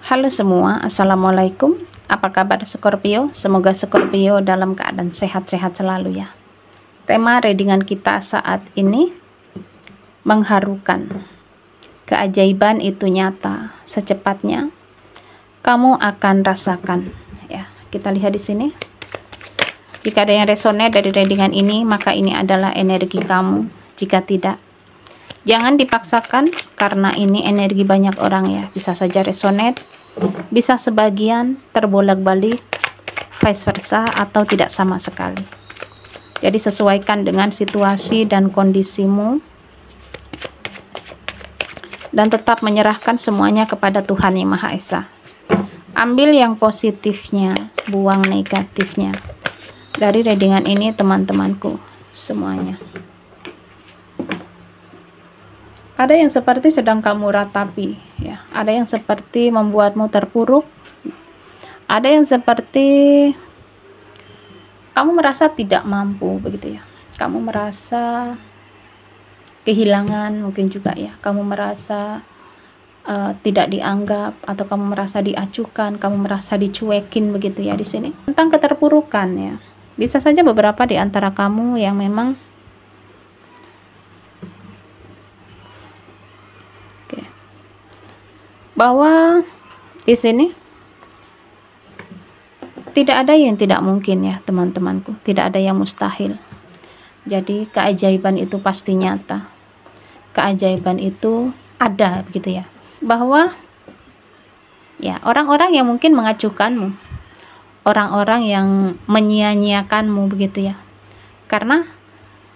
Halo semua, Assalamualaikum. Apa kabar Scorpio? Semoga Scorpio dalam keadaan sehat-sehat selalu ya. Tema readingan kita saat ini mengharukan. Keajaiban itu nyata, secepatnya kamu akan rasakan. Ya, kita lihat di sini. Jika ada yang resonate dari readingan ini, maka ini adalah energi kamu. Jika tidak, jangan dipaksakan karena ini energi banyak orang ya. Bisa saja resonate, bisa sebagian terbolak-balik, vice versa, atau tidak sama sekali. Jadi sesuaikan dengan situasi dan kondisimu. Dan tetap menyerahkan semuanya kepada Tuhan Yang Maha Esa. Ambil yang positifnya, buang negatifnya. Dari readingan ini teman-temanku semuanya. Ada yang seperti sedang kamu ratapi, ya. Ada yang seperti membuatmu terpuruk. Ada yang seperti kamu merasa tidak mampu, begitu ya. Kamu merasa kehilangan mungkin juga ya. Kamu merasa tidak dianggap, atau kamu merasa diacuhkan, kamu merasa dicuekin, begitu ya di sini. Tentang keterpurukan ya. Bisa saja beberapa di antara kamu yang memang bahwa di sini tidak ada yang tidak mungkin ya teman-temanku, tidak ada yang mustahil. Jadi keajaiban itu pasti nyata, keajaiban itu ada, begitu ya. Bahwa ya orang-orang yang mungkin mengacuhkanmu, orang-orang yang menyia-nyiakanmu, begitu ya, karena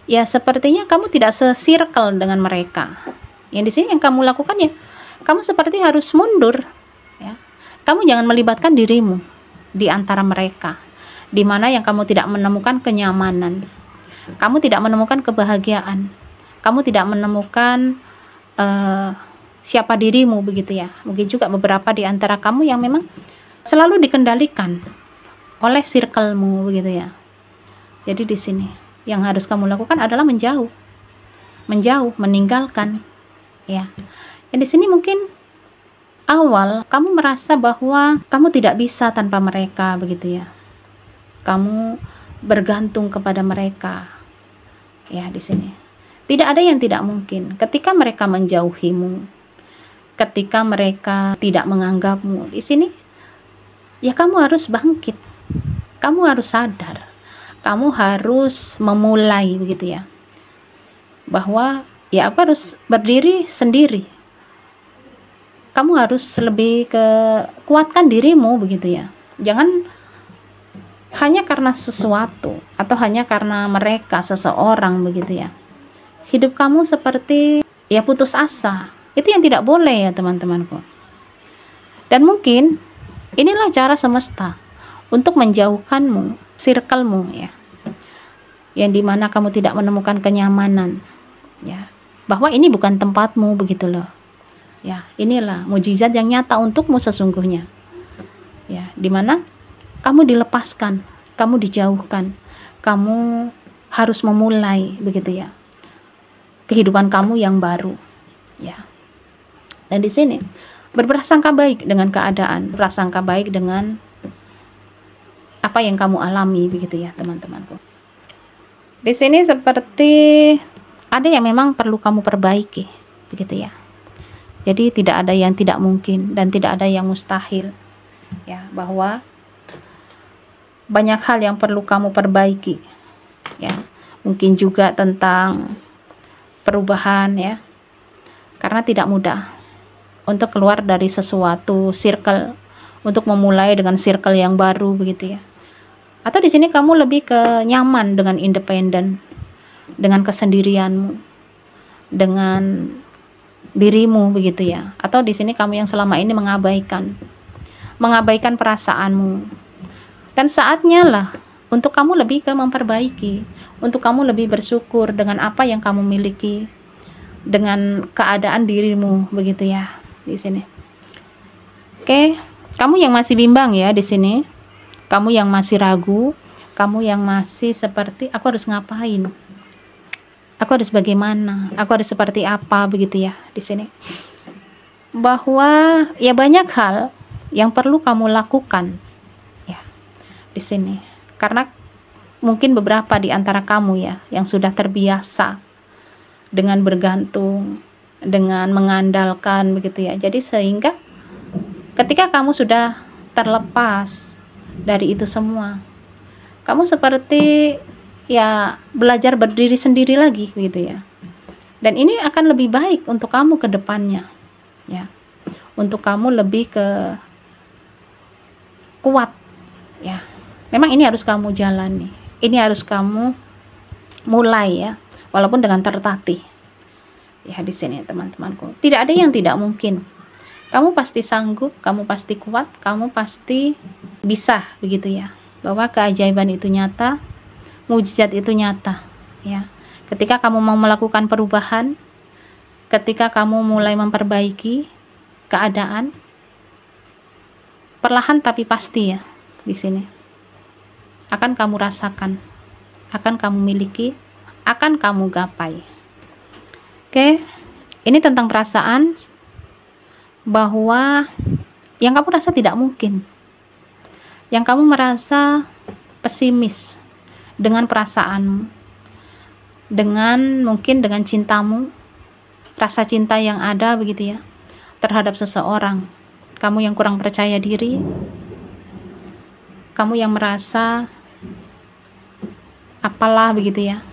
ya sepertinya kamu tidak se-circle dengan mereka. Yang di sini yang kamu lakukan ya, kamu seperti harus mundur ya. Kamu jangan melibatkan dirimu di antara mereka, di mana yang kamu tidak menemukan kenyamanan, kamu tidak menemukan kebahagiaan, kamu tidak menemukan siapa dirimu, begitu ya. Mungkin juga beberapa di antara kamu yang memang selalu dikendalikan oleh circlemu, begitu ya. Jadi di sini yang harus kamu lakukan adalah menjauh, meninggalkan ya. Yang di sini mungkin awal kamu merasa bahwa kamu tidak bisa tanpa mereka, begitu ya. Kamu bergantung kepada mereka. Ya, di sini. Tidak ada yang tidak mungkin. Ketika mereka menjauhimu, ketika mereka tidak menganggapmu, di sini ya kamu harus bangkit. Kamu harus sadar. Kamu harus memulai, begitu ya. Bahwa ya aku harus berdiri sendiri. Kamu harus lebih kuatkan dirimu, begitu ya. Jangan hanya karena sesuatu atau hanya karena mereka, seseorang, begitu ya. Hidup kamu seperti ya putus asa. Itu yang tidak boleh ya teman-temanku. Dan mungkin inilah cara semesta untuk menjauhkanmu, circlemu ya. Yang dimana kamu tidak menemukan kenyamanan ya. Bahwa ini bukan tempatmu, begitu loh. Ya, inilah mujizat yang nyata untukmu sesungguhnya. Ya, dimana kamu dilepaskan, kamu dijauhkan, kamu harus memulai, begitu ya, kehidupan kamu yang baru. Ya. Dan di sini berprasangka baik dengan keadaan, berprasangka baik dengan apa yang kamu alami, begitu ya, teman-temanku. Di sini seperti ada yang memang perlu kamu perbaiki, begitu ya. Jadi tidak ada yang tidak mungkin dan tidak ada yang mustahil. Ya, bahwa banyak hal yang perlu kamu perbaiki. Ya, mungkin juga tentang perubahan ya. Karena tidak mudah untuk keluar dari sesuatu circle, untuk memulai dengan circle yang baru, begitu ya. Atau di sini kamu lebih ke nyaman dengan independen, dengan kesendirianmu, dengan dirimu, begitu ya. Atau di sini kamu yang selama ini mengabaikan perasaanmu. Dan saatnya lah untuk kamu lebih ke memperbaiki, untuk kamu lebih bersyukur dengan apa yang kamu miliki, dengan keadaan dirimu, begitu ya, di sini. Oke, kamu yang masih bimbang ya di sini. Kamu yang masih ragu, kamu yang masih seperti aku harus ngapain? Aku harus bagaimana? Aku harus seperti apa, begitu ya di sini. Bahwa ya banyak hal yang perlu kamu lakukan ya di sini. Karena mungkin beberapa di antara kamu ya yang sudah terbiasa dengan bergantung, dengan mengandalkan begitu ya. Jadi sehingga ketika kamu sudah terlepas dari itu semua, kamu seperti ya belajar berdiri sendiri lagi gitu ya. Dan ini akan lebih baik untuk kamu ke depannya ya. Untuk kamu lebih kuat ya. Memang ini harus kamu jalani. Ini harus kamu mulai ya, walaupun dengan tertatih. Ya di sini teman-temanku. Tidak ada yang tidak mungkin. Kamu pasti sanggup, kamu pasti kuat, kamu pasti bisa begitu ya. Bahwa keajaiban itu nyata, mujizat itu nyata ya. Ketika kamu mau melakukan perubahan, ketika kamu mulai memperbaiki keadaan, perlahan tapi pasti ya di sini akan kamu rasakan, akan kamu miliki, akan kamu gapai. Oke, ini tentang perasaan bahwa yang kamu rasa tidak mungkin, yang kamu merasa pesimis dengan perasaanmu, mungkin dengan cintamu, rasa cinta yang ada begitu ya terhadap seseorang. Kamu yang kurang percaya diri, kamu yang merasa apalah begitu ya,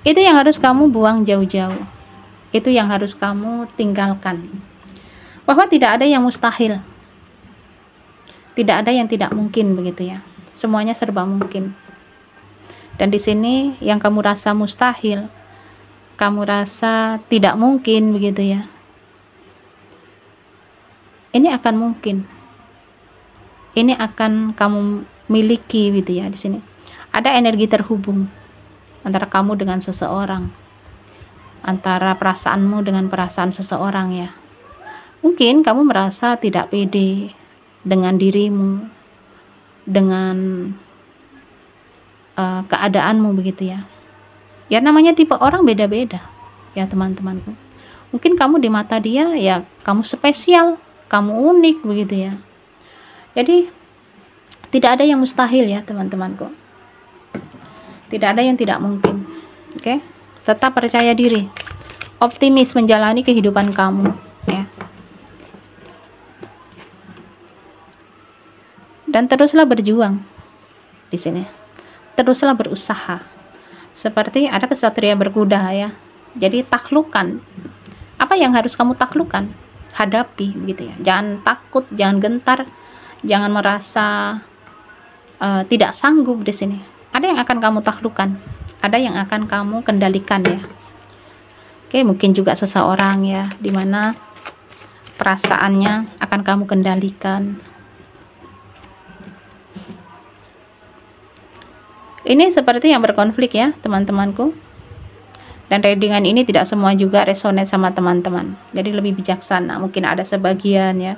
itu yang harus kamu buang jauh-jauh, itu yang harus kamu tinggalkan. Bahwa tidak ada yang mustahil, tidak ada yang tidak mungkin begitu ya, semuanya serba mungkin. Dan di sini yang kamu rasa mustahil, kamu rasa tidak mungkin begitu ya, ini akan mungkin. Ini akan kamu miliki gitu ya di sini. Ada energi terhubung antara kamu dengan seseorang, antara perasaanmu dengan perasaan seseorang ya. Mungkin kamu merasa tidak pede dengan dirimu, dengan keadaanmu begitu ya. Ya namanya tipe orang beda-beda ya teman-temanku. Mungkin kamu di mata dia ya kamu spesial, kamu unik begitu ya. Jadi tidak ada yang mustahil ya teman-temanku. Tidak ada yang tidak mungkin. Oke? Tetap percaya diri, optimis menjalani kehidupan kamu ya. Dan teruslah berjuang di sini. Teruslah berusaha. Seperti ada kesatria berkuda ya. Jadi taklukkan. Apa yang harus kamu taklukkan? Hadapi begitu ya. Jangan takut, jangan gentar, jangan merasa tidak sanggup di sini. Ada yang akan kamu taklukkan, ada yang akan kamu kendalikan ya. Oke, mungkin juga seseorang ya, dimana perasaannya akan kamu kendalikan. Ini seperti yang berkonflik ya teman-temanku. Dan readingan ini tidak semua juga resonate sama teman-teman. Jadi lebih bijaksana. Mungkin ada sebagian ya,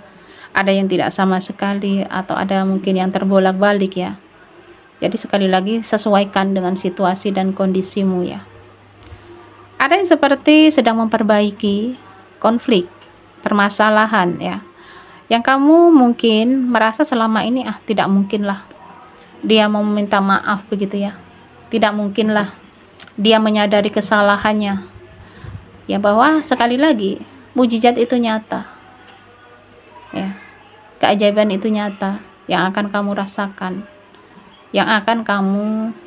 ada yang tidak sama sekali, atau ada mungkin yang terbolak-balik ya. Jadi sekali lagi sesuaikan dengan situasi dan kondisimu ya. Ada yang seperti sedang memperbaiki konflik, permasalahan ya. Yang kamu mungkin merasa selama ini tidak mungkin lah dia mau meminta maaf begitu ya. Tidak mungkin lah dia menyadari kesalahannya. Ya bahwa sekali lagi mujizat itu nyata. Ya. Keajaiban itu nyata yang akan kamu rasakan, yang akan kamu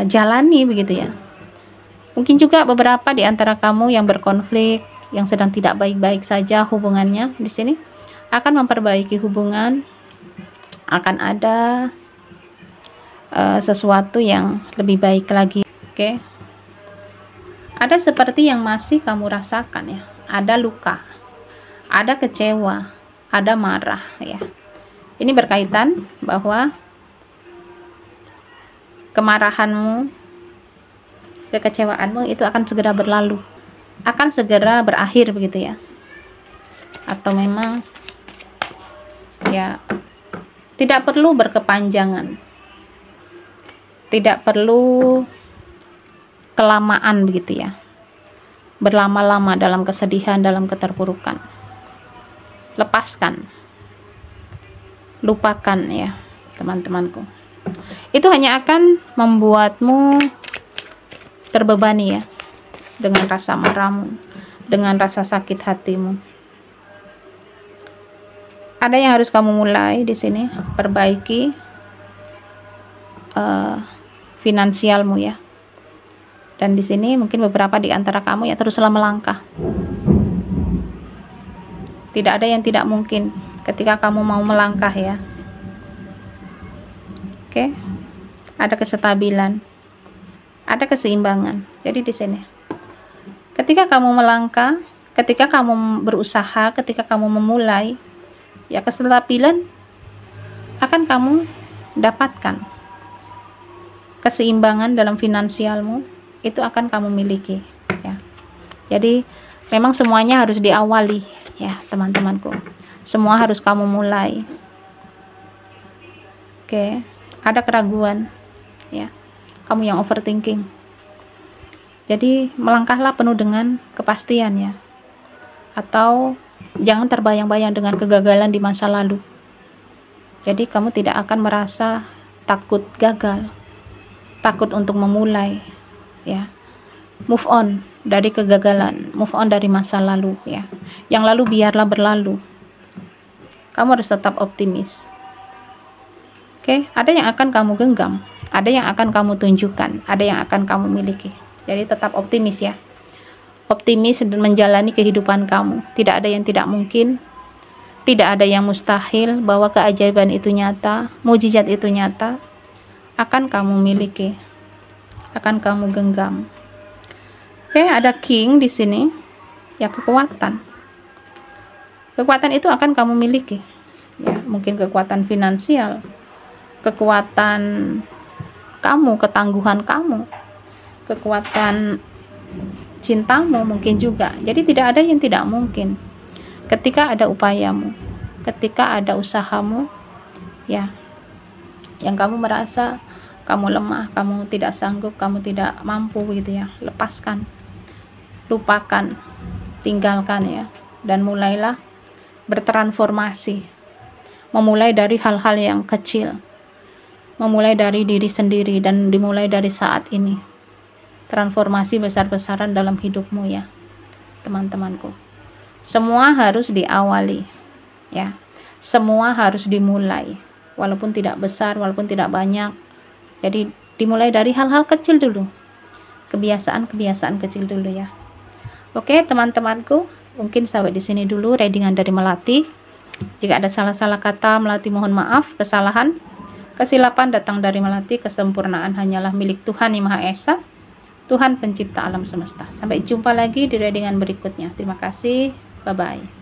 jalani begitu ya. Mungkin juga beberapa di antara kamu yang berkonflik, yang sedang tidak baik-baik saja hubungannya di sini akan memperbaiki hubungan, akan ada sesuatu yang lebih baik lagi. Oke. Ada seperti yang masih kamu rasakan ya. Ada luka, ada kecewa, ada marah ya. Ini berkaitan bahwa kemarahanmu, kekecewaanmu itu akan segera berlalu, akan segera berakhir begitu ya. Atau memang ya tidak perlu berkepanjangan, tidak perlu kelamaan begitu ya, berlama-lama dalam kesedihan, dalam keterpurukan. lepaskan, lupakan ya teman-temanku. Itu hanya akan membuatmu terbebani ya, dengan rasa marahmu, dengan rasa sakit hatimu. Ada yang harus kamu mulai di sini, perbaiki finansialmu ya. Dan di sini mungkin beberapa di antara kamu ya teruslah melangkah. Tidak ada yang tidak mungkin ketika kamu mau melangkah ya. Oke. Ada kestabilan, ada keseimbangan. Jadi di sini, ketika kamu melangkah, ketika kamu berusaha, ketika kamu memulai, ya kestabilan akan kamu dapatkan. Keseimbangan dalam finansialmu itu akan kamu miliki ya. Jadi memang semuanya harus diawali ya teman-temanku. Semua harus kamu mulai. Oke, ada keraguan ya. Kamu yang overthinking. Jadi melangkahlah penuh dengan kepastian ya. Atau jangan terbayang-bayang dengan kegagalan di masa lalu. Jadi kamu tidak akan merasa takut gagal, takut untuk memulai ya. Move on dari kegagalan, move on dari masa lalu ya. Yang lalu biarlah berlalu. Kamu harus tetap optimis. Oke, ada yang akan kamu genggam, ada yang akan kamu tunjukkan, ada yang akan kamu miliki. Jadi tetap optimis ya. Optimis dan menjalani kehidupan kamu. Tidak ada yang tidak mungkin. Tidak ada yang mustahil, bahwa keajaiban itu nyata, mujizat itu nyata, akan kamu miliki, akan kamu genggam. Oke, ada king di sini. Ya, kekuatan. Kekuatan itu akan kamu miliki. Ya, mungkin kekuatan finansial, kekuatan kamu, ketangguhan kamu, kekuatan cintamu mungkin juga. Jadi tidak ada yang tidak mungkin ketika ada upayamu, ketika ada usahamu ya, yang kamu merasa kamu lemah, kamu tidak sanggup, kamu tidak mampu gitu ya. Lepaskan, lupakan, tinggalkan ya, dan mulailah bertransformasi. Memulai dari hal-hal yang kecil, memulai dari diri sendiri, dan dimulai dari saat ini. Transformasi besar-besaran dalam hidupmu ya teman-temanku. Semua harus diawali ya, semua harus dimulai, walaupun tidak besar, walaupun tidak banyak. Jadi dimulai dari hal-hal kecil dulu, kebiasaan-kebiasaan kecil dulu ya. Oke teman-temanku, mungkin sampai di sini dulu readingan dari Melati. Jika ada salah-salah kata, Melati mohon maaf. Kesalahan, kesilapan datang dari Melati. Kesempurnaan hanyalah milik Tuhan Yang Maha Esa, Tuhan pencipta alam semesta. Sampai jumpa lagi di readingan berikutnya. Terima kasih. Bye-bye.